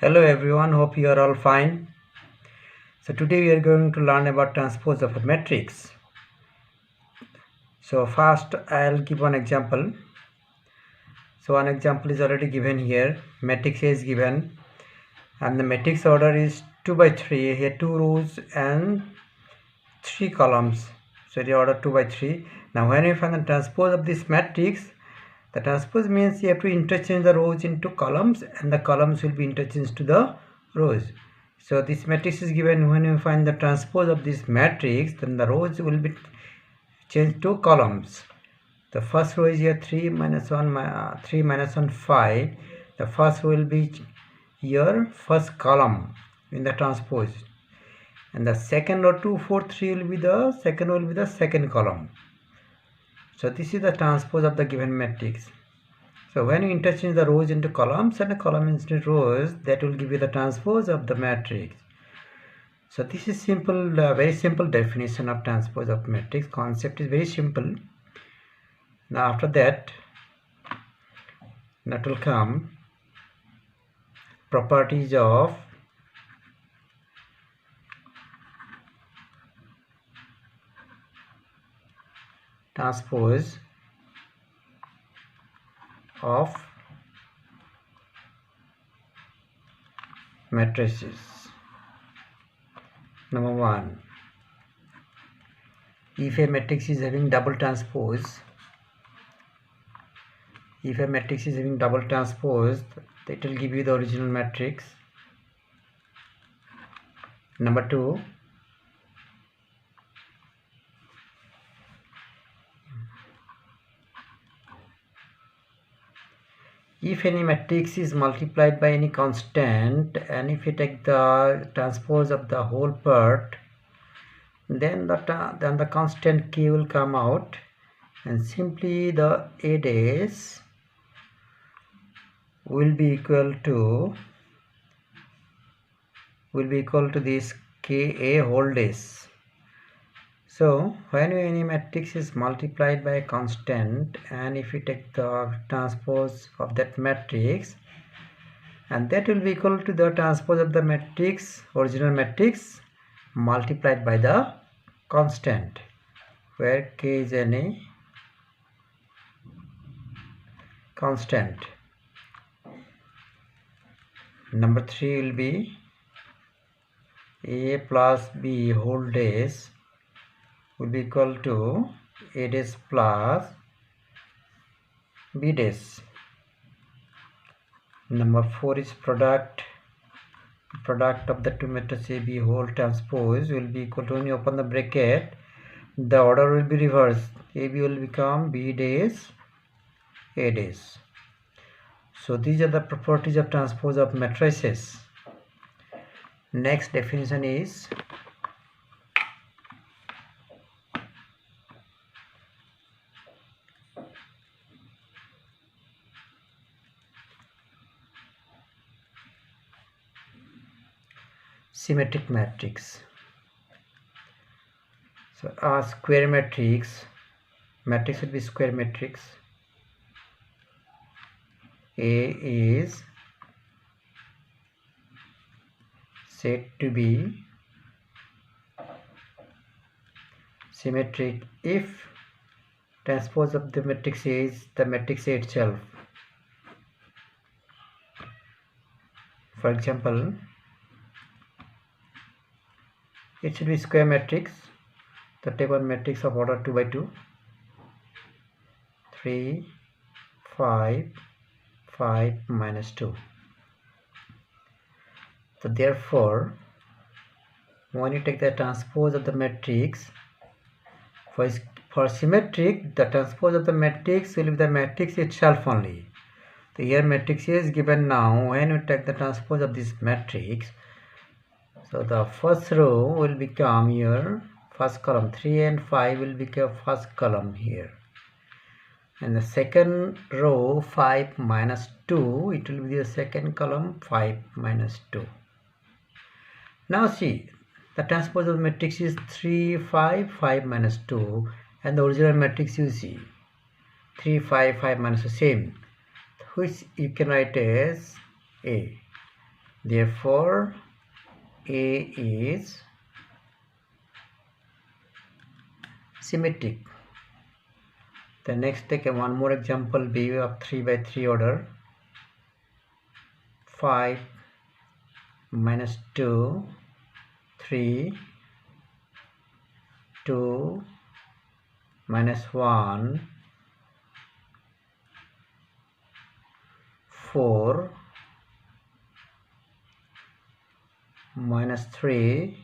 Hello everyone, hope you are all fine. So today we are going to learn about transpose of a matrix. So first I'll give one example. So one example is already given here. Matrix A is given and the matrix order is 2 by 3. Here 2 rows and 3 columns. So the order 2 by 3. Now when we find the transpose of this matrix, the transpose means you have to interchange the rows into columns and the columns will be interchanged to the rows. So this matrix is given. When you find the transpose of this matrix, then the rows will be changed to columns. The first row is here 3 minus 1, 3 minus 1, 5. The first row will be your first column in the transpose. And the second row 2, 4, 3 will be the second column. So this is the transpose of the given matrix. So when you interchange the rows into columns and the columns into rows, that will give you the transpose of the matrix. So this is simple, very simple definition of transpose of matrix. Concept is very simple. Now after that will come properties of transpose of matrices. Number 1, if a matrix is having double transpose, it will give you the original matrix. Number 2, if any matrix is multiplied by any constant and if you take the transpose of the whole part, then the constant k will come out and simply the A dash will be equal to this Ka whole dash. So when any matrix is multiplied by a constant and if you take the transpose of that matrix, and that will be equal to the transpose of the matrix, original matrix, multiplied by the constant, where k is any constant. Number 3 will be A plus B whole dash will be equal to A dash plus B dash. Number 4 is product of the two matrices A, B whole transpose will be equal to, when you open the bracket, the order will be reversed. AB will become B dash, A dash. So these are the properties of transpose of matrices. Next definition is symmetric matrix. So a square matrix will be square matrix. A is said to be symmetric if transpose of the matrix A is the matrix A itself. For example, it should be square matrix. The table matrix of order 2 by 2, 3, 5, 5 minus 2. So therefore, when you take the transpose of the matrix, for symmetric, the transpose of the matrix will be the matrix itself only. So here matrix A is given. Now when you take the transpose of this matrix, so the first row will become your first column, 3 and 5 will become first column here, and the second row 5 minus 2, it will be the second column, 5 minus 2. Now see, the transpose of the matrix is 3, 5, 5 minus 2, and the original matrix you see 3, 5, 5 minus the same, which you can write as A. Therefore A is symmetric. The next, take one more example, B of 3 by 3 order. 5 minus 2, 3, 2 minus 1, 4 minus 3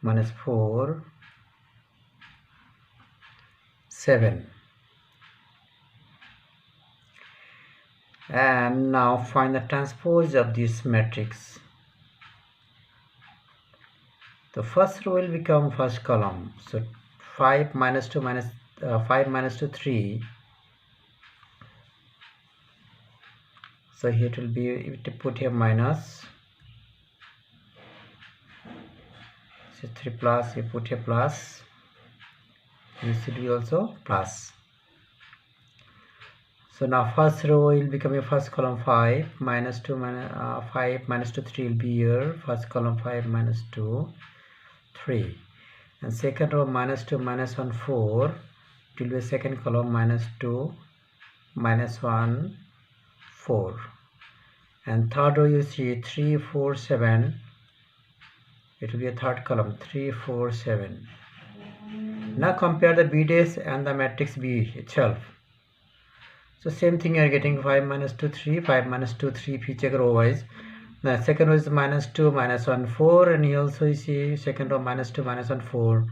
minus 4, 7. And now find the transpose of this matrix. The first row will become first column. So 5 minus 2 minus 5 minus 2, 3. So here it will be, to put here minus. So 3 plus, you put here plus. This should be also plus. So now first row will become your first column 5 minus 2 minus 5 minus 2, 3 will be here. First column 5 minus 2, 3. And second row minus 2 minus 1, 4. It will be second column minus 2 minus 1, 4. And third row you see 3, 4, 7. It will be a third column 3, 4, 7. Now compare the B dash and the matrix B itself. So same thing, you are getting 5 minus 2, 3, 5 minus 2, 3 if you check row wise. The second row is minus 2 minus 1, 4, and here also you see second row minus 2 minus 1, 4.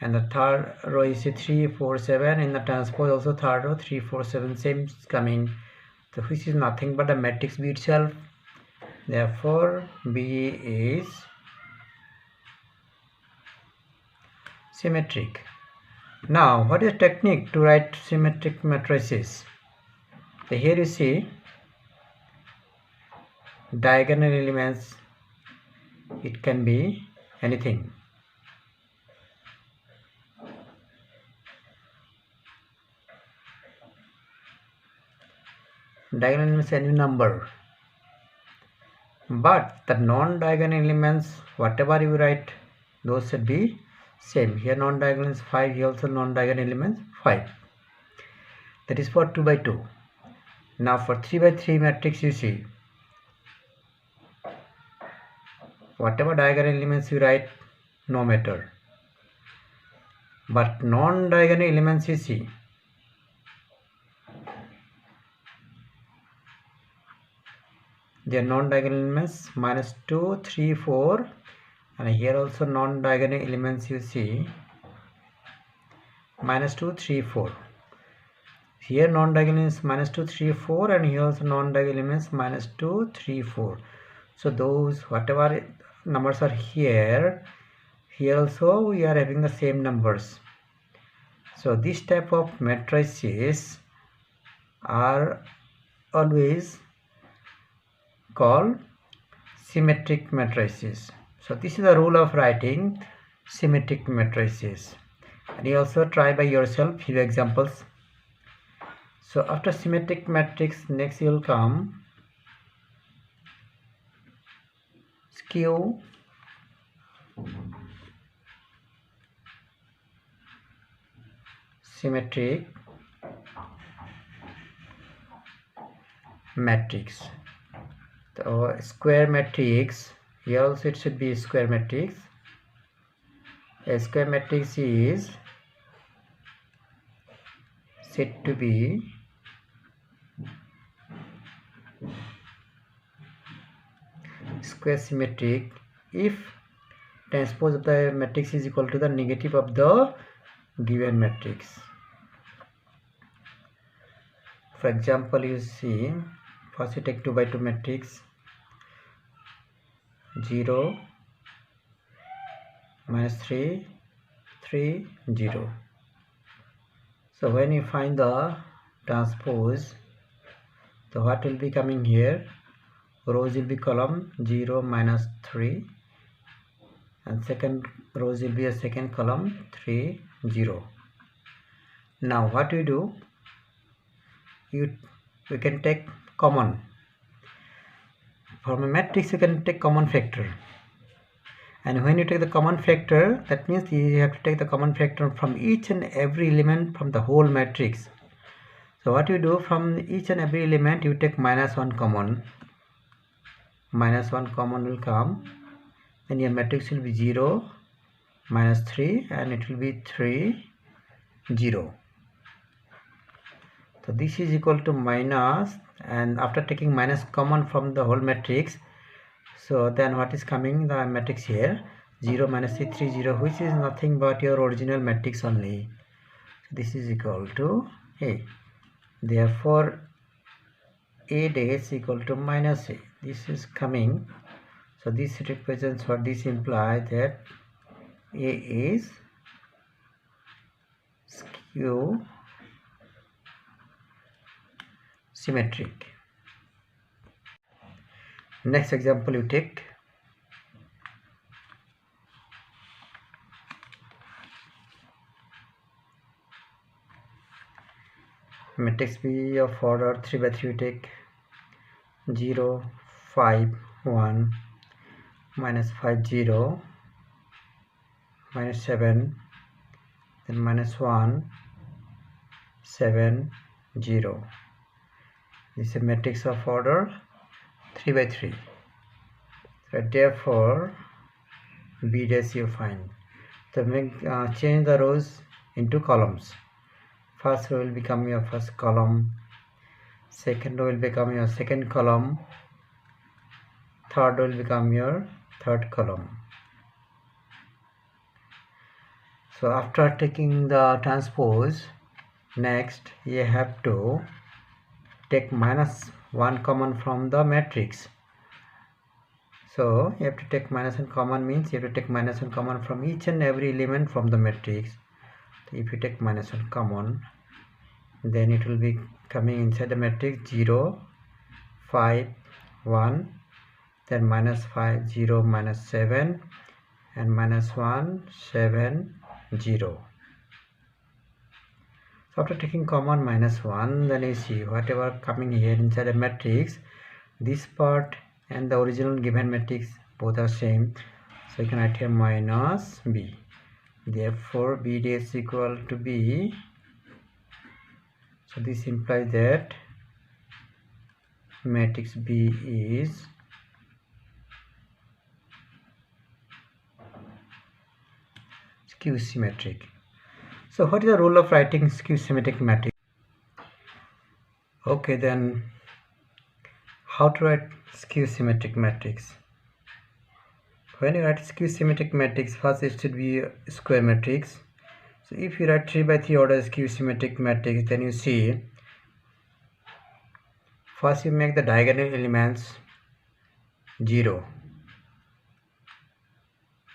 And the third row you see 3, 4, 7. In the transpose also third row 3, 4, 7, same is coming. So which is nothing but the matrix B itself. Therefore B is symmetric. Now what is the technique to write symmetric matrices? So here you see diagonal elements, it can be anything. Diagonal elements any number, but the non-diagonal elements, whatever you write, those should be same. Here non-diagonal is 5, here also non-diagonal elements 5. That is for 2 by 2. Now for 3 by 3 matrix you see, whatever diagonal elements you write, no matter. But non-diagonal elements you see, they are non-diagonal elements minus 2, 3, 4, and here also non-diagonal elements you see minus 2, 3, 4. Here non-diagonal is minus 2, 3, 4, and here also non-diagonal elements minus 2, 3, 4. So those whatever numbers are here, here also we are having the same numbers. So this type of matrices are always called symmetric matrices. So this is the rule of writing symmetric matrices. And you also try by yourself few examples. So after symmetric matrix, next you will come skew, symmetric matrix. So square matrix, here also it should be square matrix. A square matrix is said to be square symmetric if transpose of the matrix is equal to the negative of the given matrix. For example, you see, first you take 2 by 2 matrix, 0 minus 3, 3, 0. So when you find the transpose, so what will be coming here? Rows will be column 0 minus 3, and second rows will be a second column 3, 0. Now what we do? We can take common. from a matrix you can take common factor, and when you take the common factor, that means you have to take the common factor from each and every element from the whole matrix. So what you do, from each and every element you take -1 common. -1 common will come, then your matrix will be 0, -3, and it will be 3, 0. So this is equal to minus, and after taking minus common from the whole matrix, so then what is coming, the matrix here, 0 -3, 3, 0, which is nothing but your original matrix only. So this is equal to A. Therefore A dash equal to -A. This is coming. So this represents what this implies, that A is skew symmetric. Next example you take. Matrix B of order 3 by 3 you take 0, 5, 1, -5, 0, -7, then -1, 7, 0. This is a matrix of order 3 by 3. So therefore B dash you find. So change the rows into columns. First row will become your first column, second row will become your second column, third row will become your third column. So after taking the transpose, next you have to take -1 common from the matrix. So you have to take -1 common, means you have to take -1 common from each and every element from the matrix. If you take -1 common, then it will be coming inside the matrix 0, 5, 1, then -5, 0, -7, and -1, 7, 0. So after taking common -1, then you see whatever coming here inside the matrix, this part and the original given matrix both are same. So you can write here -B. Therefore B is equal to B. So this implies that matrix B is skew symmetric. So what is the rule of writing skew symmetric matrix? Okay, then how to write skew symmetric matrix? When you write skew symmetric matrix, first it should be a square matrix. So if you write 3 by 3 order skew symmetric matrix, then you see first you make the diagonal elements 0.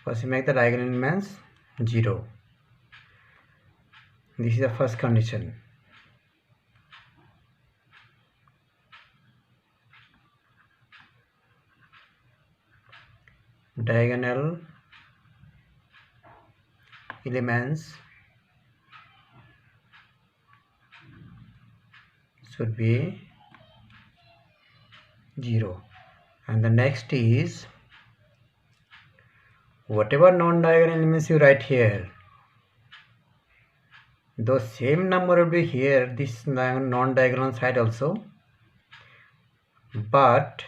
First you make the diagonal elements 0. This is the first condition. Diagonal elements should be 0. And the next is whatever non-diagonal elements you write here, the same number will be here, this non-diagonal side also, but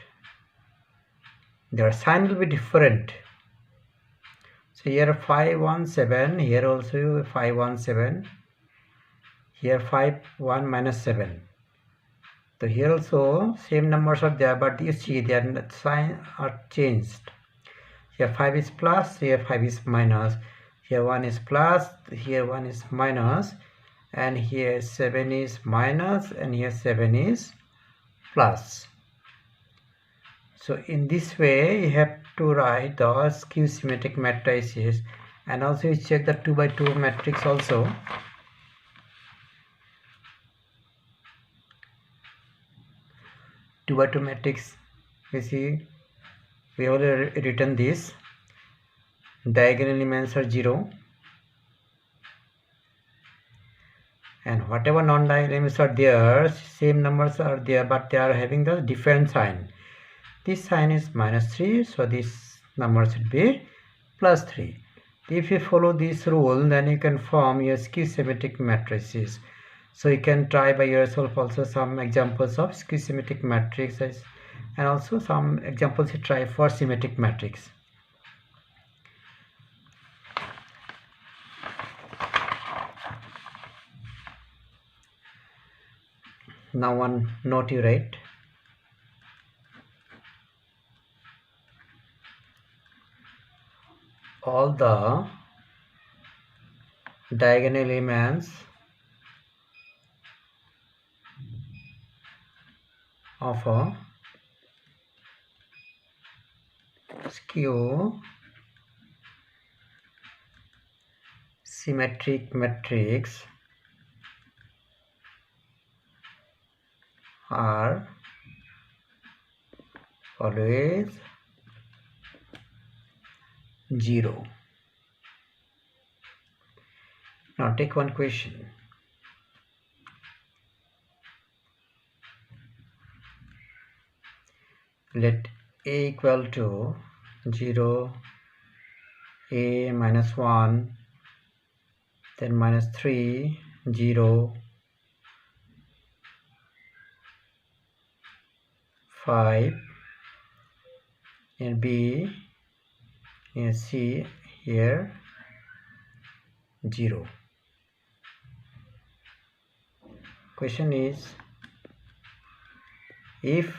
their sign will be different. So here 5, 1, 7, here also 5, 1, 7, here 5, 1, -7. So here also same numbers are there, but you see their sign are changed. Here 5 is plus, here 5 is minus, here 1 is plus, here 1 is minus, and here 7 is minus, and here 7 is plus. So in this way you have to write the skew symmetric matrices, and also you check the 2 by 2 matrix also. Two by 2 matrix, you see we have already written this. Diagonal elements are 0, and whatever non-diagonal elements are there, same numbers are there, but they are having the different sign. this sign is -3, so this number should be +3. If you follow this rule, then you can form your skew symmetric matrices. So you can try by yourself also some examples of skew symmetric matrices and also some examples you try for symmetric matrix. Now one note you write. All the diagonal elements of a skew symmetric matrix are always 0. Now take one question. Let A equal to 0, A -1, then -3, 0, 5, and B and C here 0. Question is, if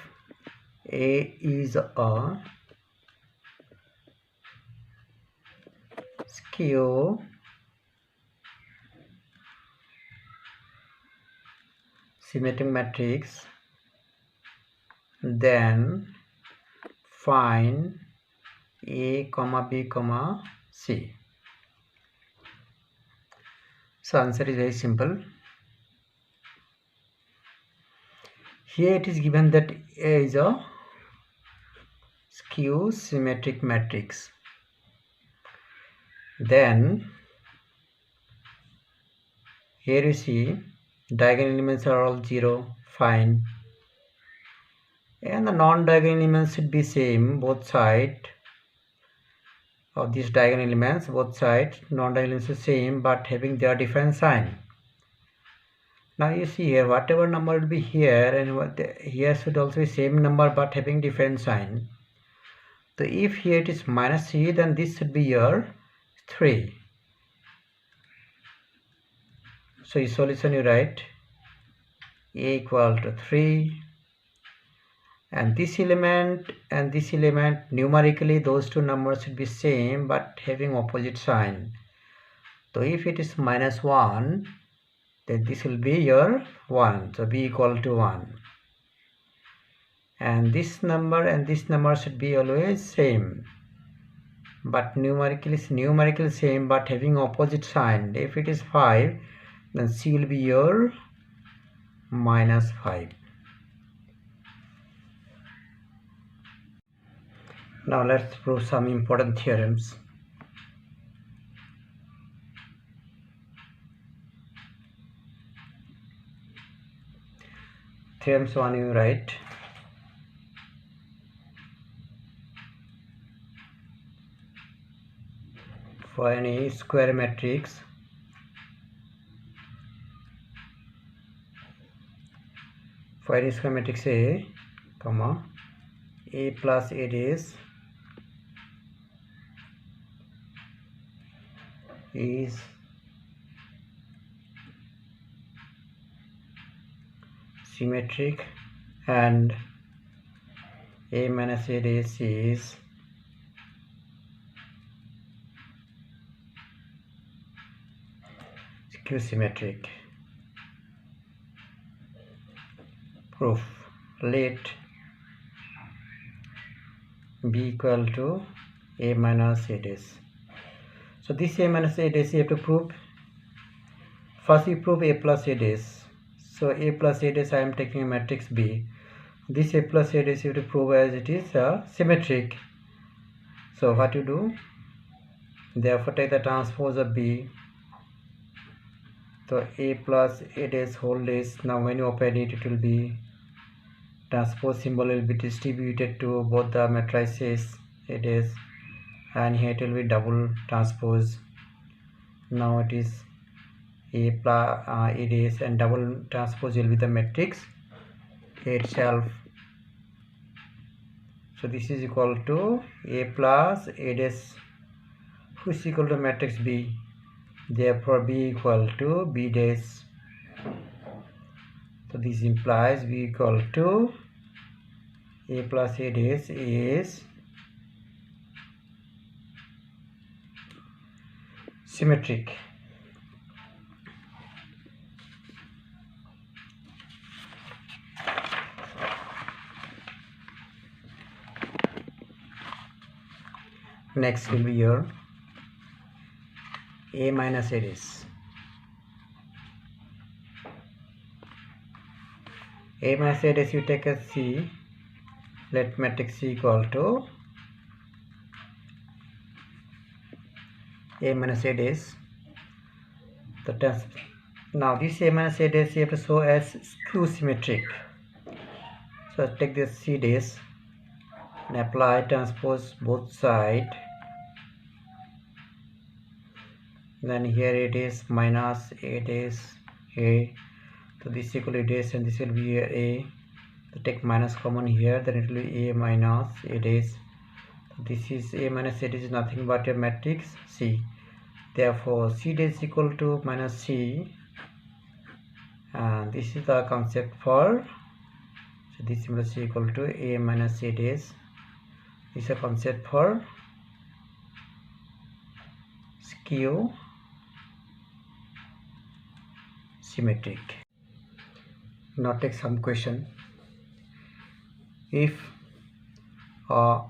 A is a skew symmetric matrix, then find A, B, C. So answer is very simple. Here it is given that A is a skew symmetric matrix. Then here you see diagonal elements are all 0, fine. And the non-diagonal elements should be same, both sides of these diagonal elements, both sides, non-diagonal elements are same but having their different sign. Now you see here, whatever number will be here and here should also be same number but having different sign. So if here it is -3, then this should be your 3. So your solution you write A equal to 3, and this element numerically those two numbers should be same but having opposite sign. So if it is -1, then this will be your 1, so B equal to 1. And this number should be always same but numerically same but having opposite sign. If it is 5, then C will be your -5. Now let's prove some important theorems. Theorems 1 you write. For any square matrix, A, A plus A dash is symmetric and A minus A dash is skew symmetric. Proof. Let B equal to A minus A dash. So this A minus A dash you have to prove. First you prove A plus A dash. So A plus A dash I am taking a matrix B. This A plus A dash you have to prove as it is symmetric. So what you do? Therefore take the transpose of B. So A plus A dash whole dash. Now when you open it, it will be transpose symbol will be distributed to both the matrices. It is, and here it will be double transpose. Now it is A plus it is, and double transpose will be the matrix itself. So this is equal to A plus A dash, which is equal to matrix B. Therefore B equal to B dash. So this implies B equal to A plus A dash is symmetric. Next will be your A minus A dash. A minus A dash you take as C. Let matrix C equal to A minus A dash. Now this A minus A dash you have to show as skew symmetric. So take this C dash and apply transpose both sides. Then here it is minus A dash A. So this equal to dash, and this will be A. So take minus common here, then it will be A minus A dash. So this is A minus A dash is nothing but your matrix C. Therefore C dash equal to minus C, and this is the concept for, so this is equal to A minus A dash. This is a concept for skew symmetric. Now take some question. If A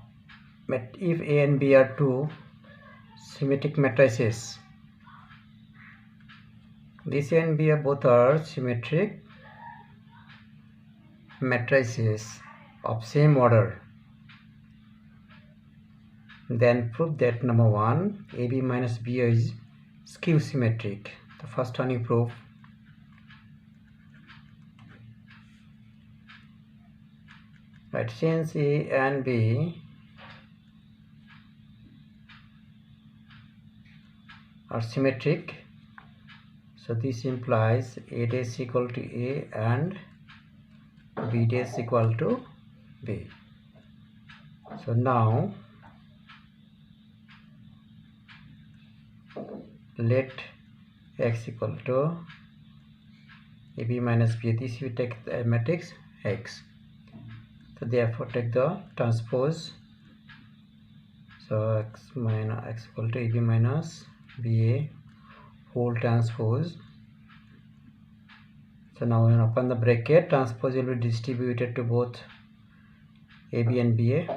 and B are two symmetric matrices, this A and B are both are symmetric matrices of same order, then prove that number 1 AB minus B is skew symmetric. The first one you prove. Right, since A and B are symmetric, so this implies A dash equal to A and B dash equal to B. So now let X equal to AB minus B. This you take the matrix X. So therefore take the transpose. So X minus X equal to AB minus BA whole transpose. So now when open the bracket, transpose will be distributed to both AB and BA.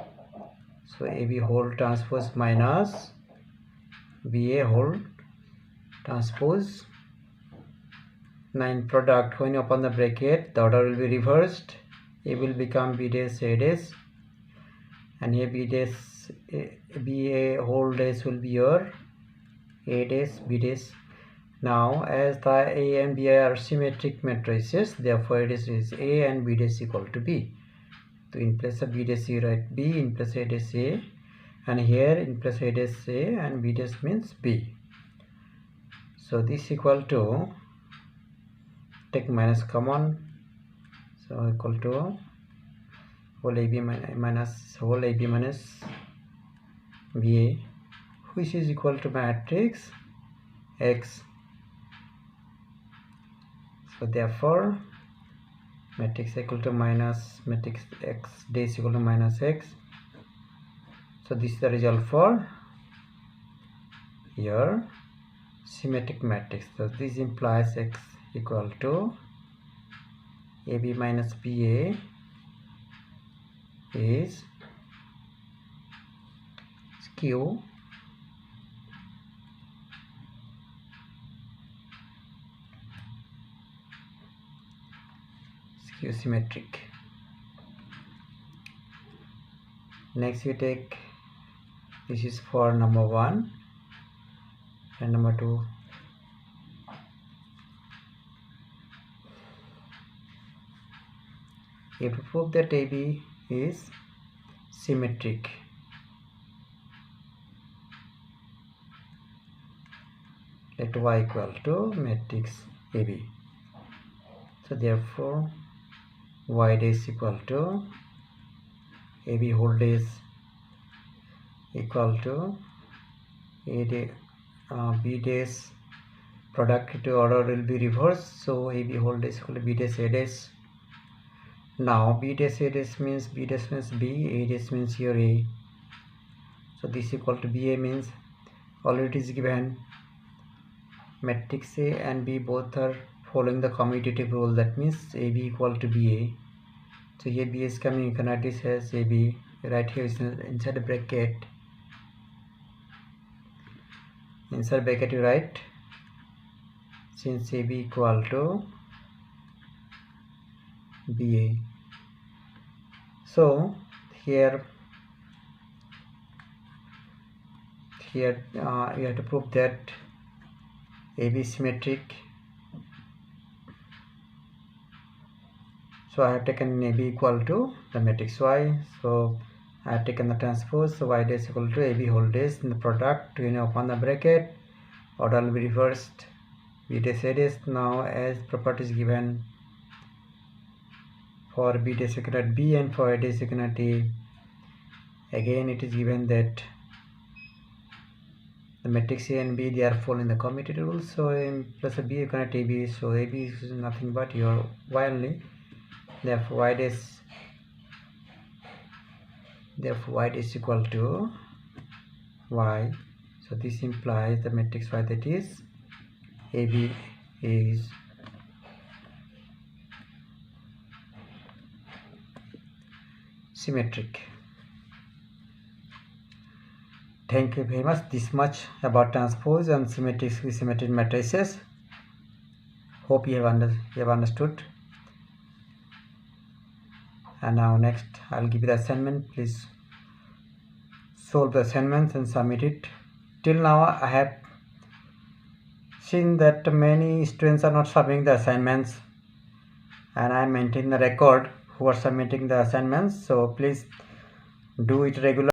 So AB whole transpose minus BA whole transpose. Now in product, when you open the bracket, the order will be reversed. A will become B dash A dash, and A B dash BA whole dash will be your A dash B dash. Now as the A and B are symmetric matrices, therefore it is A and B dash equal to B. So in place of B dash you write B, in place A dash A, and here in place A dash A and B dash means B. So this equal to, take minus common, so equal to whole AB minus whole AB minus BA, which is equal to matrix X. So therefore matrix equal to minus matrix X dash equal to minus X. So this is the result for your symmetric matrix. So this implies X equal to AB minus BA is skew symmetric. Next you take, this is for number 1 and number 2. You have to prove that AB is symmetric. Let Y equal to matrix AB. So therefore Y dash equal to AB whole dash equal to B dash product to order will be reversed, so AB whole dash equal to B dash A dash. Now B dash A dash means B dash means B, A dash means here A. So this equal to BA means already is given matrix A and B both are following the commutative rule, that means AB equal to BA. So here B is coming, you can write this as AB, right here is inside the bracket. Inside bracket you write, since AB equal to BA. So here you have to prove that AB is symmetric. So I have taken AB equal to the matrix Y. So I have taken the transpose. So Y dash equal to AB whole dash in the product, upon the bracket, order will be reversed. B dash A dash. Now as properties given for B dash equal to B and for A dash equal to A, again it is given that the matrix A and B, they are following the commutative rule. So M plus B equal to AB. So AB is nothing but your Y only. Therefore Y dash equal to Y. So this implies the matrix Y, that is AB is symmetric. Thank you very much. This much about transpose and symmetric matrices. Hope you have understood. And now next I'll give you the assignment. Please solve the assignments and submit it. Till now I have seen that many students are not submitting the assignments, and I maintain the record who are submitting the assignments. So please do it regularly.